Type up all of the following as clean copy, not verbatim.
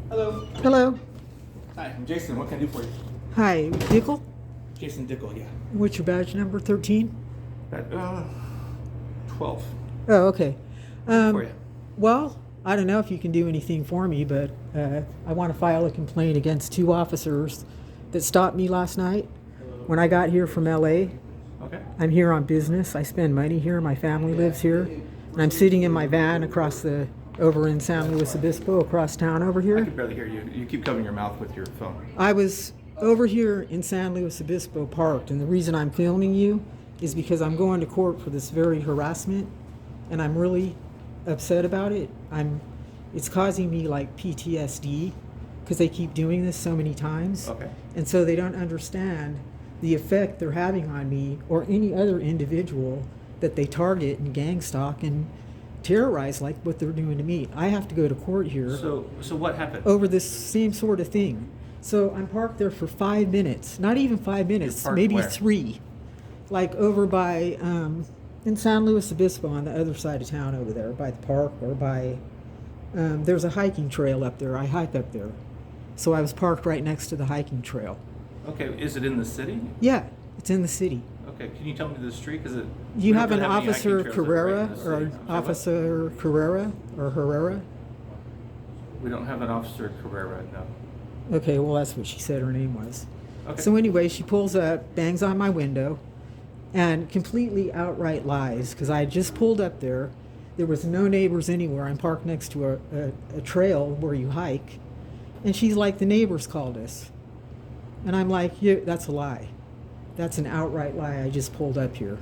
Hello. Hello. Hi, I'm Jason. What can I do for you? Hi, Dickel. Jason Dickel, yeah. What's your badge number? 13? 12. Oh, okay. For you. Well, I don't know if you can do anything for me, but I want to file a complaint against 2 officers that stopped me last night when I got here from LA. Okay. I'm here on business. I spend money here. My family lives here. And I'm sitting in my van over in San Luis Obispo, across town over I here. can barely hear you. You keep covering your mouth with your phone. I was over here in San Luis Obispo parked, and the reason I'm filming you is because I'm going to court for this very harassment, and I'm really upset about it. It's causing me like PTSD because they keep doing this so many times. Okay. And so they don't understand the effect they're having on me or any other individual that they target and gang stalk and terrorize like what they're doing to me. I have to go to court here So what happened? over this same sort of thing. So I'm parked there for 5 minutes, not even 5 minutes, parked maybe where? 3, like over by in San Luis Obispo on the other side of town over there by the park, or by there's a hiking trail up there. I hike up there, so I was parked right next to the hiking trail. Okay, is it in the city? Yeah, it's in the city. Okay, can you tell me the street? Because You have an Officer Carrera or Officer Carrera or Herrera? We don't have an Officer Carrera, no. Okay, well, that's what she said her name was. Okay. So anyway, she pulls up, bangs on my window, and completely outright lies, because I had just pulled up there. There was no neighbors anywhere. I'm parked next to a trail where you hike. And she's like, the neighbors called us. And I'm like, yeah, that's a lie. That's an outright lie. I just pulled up here.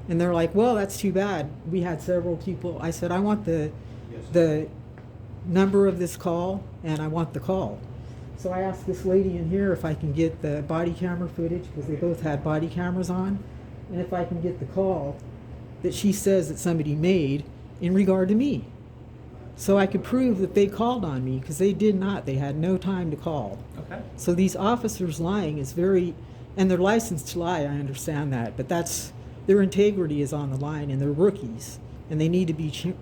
And they're like, well, that's too bad. We had several people. I said, I want the number of this call, and I want the call. So I asked this lady in here if I can get the body camera footage, because they both had body cameras on, and if I can get the call that she says that somebody made in regard to me. So I could prove that they called on me, because they did not. They had no time to call. Okay. So these officers lying is very, and they're licensed to lie, I understand that, but their integrity is on the line, and they're rookies, and they need to be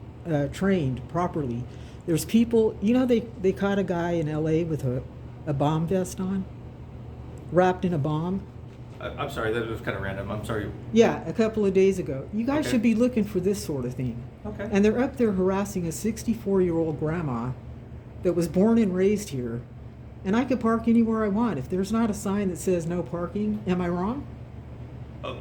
trained properly. There's people, they caught a guy in LA with a bomb vest on, wrapped in a bomb. I'm sorry, that was kind of random. I'm sorry. Yeah, a couple of days ago. You guys Okay. should be looking for this sort of thing. Okay. And they're up there harassing a 64-year-old grandma that was born and raised here. And I could park anywhere I want. If there's not a sign that says no parking, am I wrong?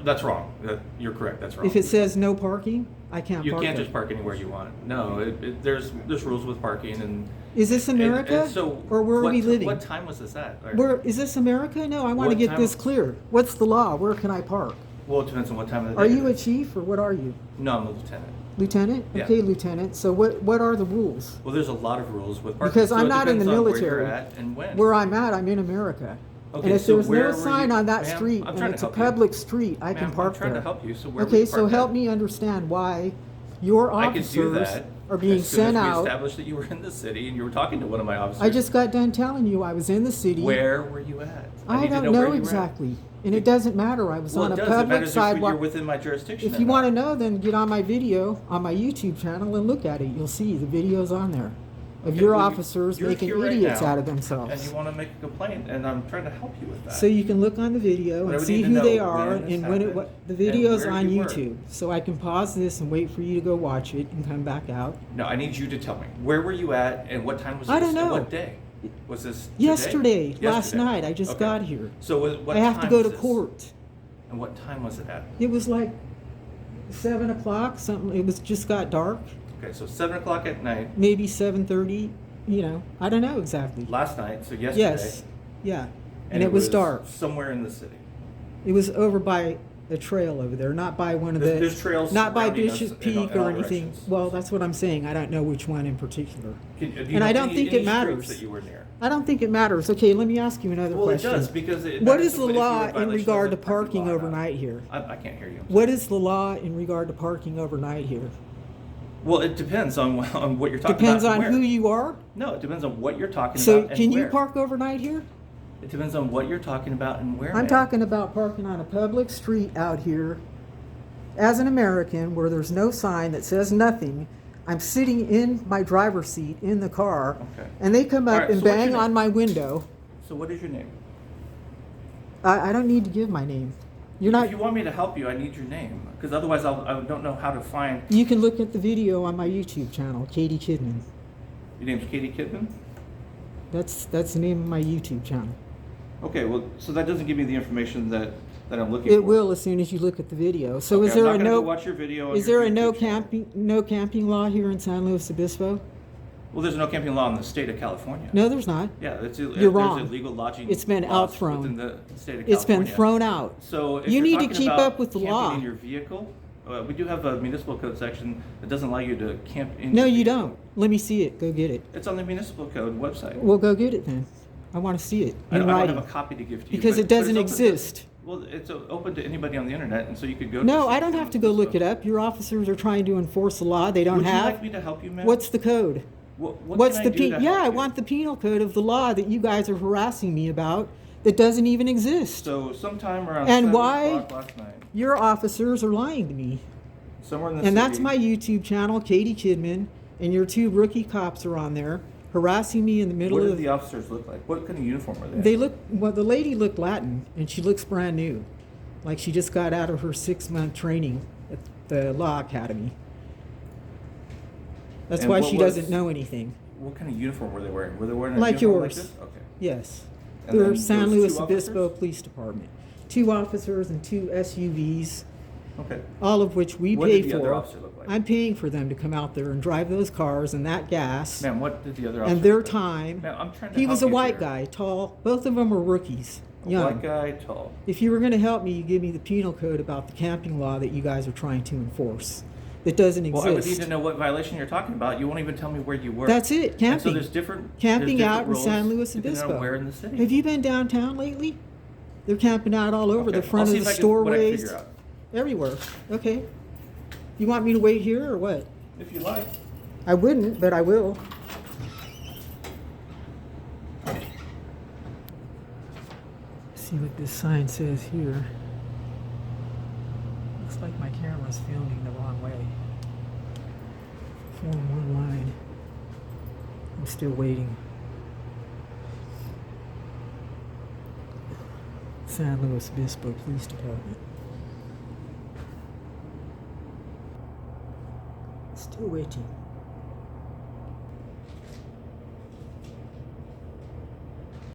That's wrong. You're correct. That's wrong. If it says no parking, I can't You park can't there. just park anywhere you want. No, there's rules with parking, and Is this America? and so or where are we living? What time was this at? Or- Where is this America? No, I want to What get time- this clear. What's the law? Where can I park? Well, it depends on what time of the Are day. you it a is. chief, or what are you? No, I'm a lieutenant. Lieutenant? Yeah. Okay, Lieutenant. So what are the rules? Well, there's a lot of rules with parking. Because so I'm it not in the depends on military. Where you're at and when. Where I'm at, I'm in America. Okay, and if so there's where no were sign you- on that ma'am, street I'm and trying to it's a help you. public street, I can Ma'am, park I'm trying there. to help you. So where Okay, would you so park help at? me understand why your I could do officers that are being as soon sent as we out. established that you were in the city and you were talking to one of my officers. I just got done telling you I was in the city. Where were you at? I need to don't where know you were at. exactly. And it doesn't matter. I was Well, on it a does. It public matters if you're sidewalk. within my jurisdiction. If you want to know, then get on my video on my YouTube channel and look at it. You'll see the videos on there of your officers you're making here right idiots now, out of and themselves. you want to make a complaint, and I'm trying to help you with that. So you can look on the video But I and would see need to who know they are when this and when happened the and video's where on you were. YouTube. So I can pause this and wait for you to go watch it and come back out. No, I need you to tell me. Where were you at, and what time was this? I don't and know. what day? Was this today? Yesterday, last Yesterday. night. I just Okay. got here. So what I have to time go was to this? court. And what time was it at? It was like 7 o'clock. Something. It was just got dark. Okay, so 7 o'clock at night, Maybe 7:30. I don't know exactly. last night, so yesterday. Yes. Yeah. And it was dark. Somewhere in the city. It was over by a trail over there, not by one of There's trails not by surrounding us Bishop's in Peak all or anything. directions. Well, that's what I'm saying. I don't know which one in particular. Do you And know I don't any- think any it matters. streets that you were near? I don't think it matters. Okay, let me ask you another Well, question. it does because it What matters is the if you were law in violation regard to of the parking parking law or not. overnight here? I can't hear you. What is the law in regard to parking overnight here? Well, it depends on what you're talking Depends about. on and who where. you are. No, it depends on what you're talking So about. and can you where. park overnight here? It depends on what you're talking about and where. I'm ma'am. talking about parking on a public street out here as an American where there's no sign that says nothing. I'm sitting in my driver's seat in the car, Okay. and they come up All right, and so what's your bang name? on my window. So what is your name? I don't need to give my name. You're not. If you want me to help you, I need your name, because otherwise I don't know how to find. You can look at the video on my YouTube channel, Katie Kidman. Your name's Katie Kidman? That's the name of my YouTube channel. Okay, well, so that doesn't give me the information that I'm looking for. It will as soon as you look at the video. So Okay, is there I'm not a gonna no? go watch your video on Is your there a no YouTube channel. camping law here in San Luis Obispo? Well, there's no camping law in the state of California. No, there's not. Yeah, You're wrong. There's illegal lodging. It's been laws outthrown. within the state of California. It's been thrown out. So if You you're need to talking keep about up with the camping law. in your vehicle, we do have a municipal code section that doesn't allow you to camp in. No, your you vehicle. don't. Let me see it. Go get it. It's on the municipal code website. We'll go get it then. I want to see it I in don't writing. have a copy to give to you. Because but it doesn't it's open to- exist. Well, it's open to anybody on the internet, and so you could go. No, to I don't have to go look it up. Your officers are trying to enforce the law. They don't Would have. you like me to help you, ma'am? What's the code? What What's can I the do to Yeah, help I you? want the penal code of the law that you guys are harassing me about that doesn't even exist. So sometime around And 7 why- o'clock last night, Your officers are lying to me. somewhere in the And city. that's my YouTube channel, Katie Kidman, and your two rookie cops are on there harassing me in the middle What did of the officers look like? What kind of uniform were they? They look well. The lady looked Latin, and she looks brand new, like she just got out of her 6-month training at the law academy. That's And why what she was- doesn't know anything. What kind of uniform were they wearing? Were they wearing a Like uniform yours. like this? Okay. Yes, And they're then San those Luis two Obispo officers? Police Department. 2 officers and 2 SUVs, Okay. all of which we What pay did the other for. officer look like? I'm paying for them to come out there and drive those cars and that gas Ma'am, what did the other officer and their look like? time. Ma'am, I'm trying to He was a help you white here. guy, tall. Both of them were rookies, A young. white guy, tall. If you were going to help me, you give me the penal code about the camping law that you guys are trying to enforce. That doesn't exist. Well, I would need to know what violation you're talking about. You won't even tell me where you were. That's it, And camping. so there's different Camping there's out different in rules San Luis depending on Obispo. where in the city. Have you been downtown lately? They're camping out all over Okay, the front I'll of see the if I can- what I can storeways. figure out. Everywhere. Okay. You want me to wait here or what? If you like. I wouldn't, but I will. See what this sign says here. Looks like my camera's filming the wrong way. Form 1 line. I'm still waiting. San Luis Obispo Police Department. Still waiting.